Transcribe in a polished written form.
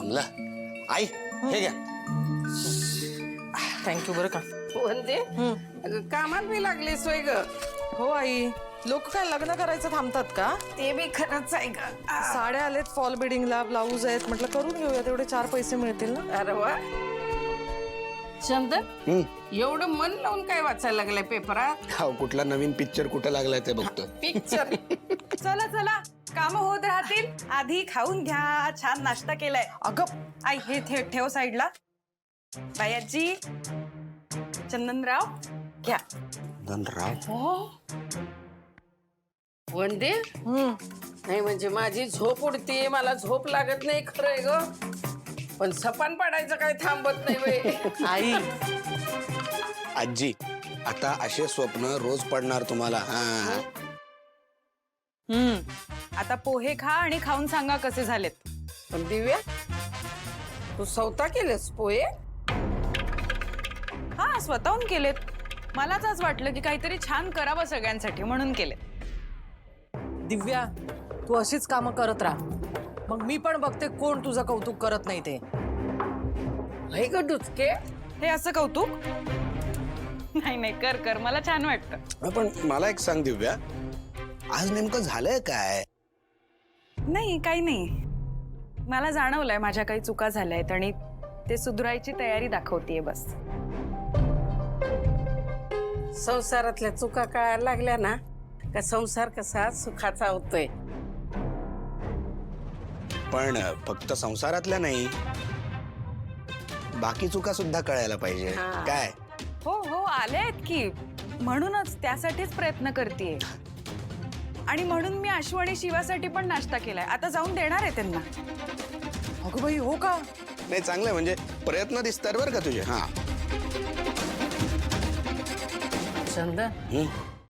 जमलं आई हे घ्या. थँक्यू बरं का. म्हणजे अगं कामाला बी लागली सोय ग. हो आई, लोक काय लग्न करायचं थांबतात का? ते बी खरंच आहे ग. साड्या आलेत फॉल बिडिंगला, ब्लाऊज आहेत, म्हटलं करून घेऊया, तेवढे 4 पैसे मिळतील ना. अरे वा. चंदन एवढं मन लावून काय वाचायला लागलंय पेपरात? हा कुठला नवीन पिक्चर कुठे लागलाय ते बघतो. पिक्चर. चला चला, काम होत राहतील. आधी खाऊन घ्या. छान नाश्ता केलाय. अगं आई हे ठेव साईडला. बायाजी, चंदनराव घ्या. धनराव वंदे नाही म्हणजे माझी झोप उडते, मला झोप लागत नाही खरंय ग. पण सपान पाडायचं काय थांबत नाही बाई. आई, आजी आता असे स्वप्न रोज पडणार तुम्हाला. हा आता पोहे खा आणि खाऊन सांगा कसे झालेत. पण दिव्या तू स्वतः केलंस पोहे? हा स्वतःहून केलेत. मलाच आज वाटलं की काहीतरी छान करावं सगळ्यांसाठी म्हणून केले. दिव्या तू अशीच कामं करत राहा, मग मी पण बघते कोण तुझं कौतुक करत नाही ते. नाही ग डुचके. हे असं कौतुक नाही नाही, कर कर, मला छान वाटतं. पण मला एक सांग दिव्या, आज नेमकं झालंय काय? नाही काही नाही, मला जाणवलंय माझ्या काही चुका झाल्यात आणि ते सुधारायची तयारी दाखवतीये बस. संसारातल्या चुका कळायला लागल्या ना का संसार कसा सुखाचा होतोय. पण फक्त संसारातल्या नाही, बाकी चुका सुद्धा कळायला पाहिजे. हा. काय हो हो आले आहेत की, म्हणूनच त्यासाठीच प्रयत्न करतेय. आणि म्हणून मी आशु आणि शिवासाठी पण नाश्ता केलाय. आता जाऊन देणार आहे त्यांना. अगं बाई हो का? नाही चांगलंय, म्हणजे प्रयत्न दिसतात बरं का तुझे. हा चंदन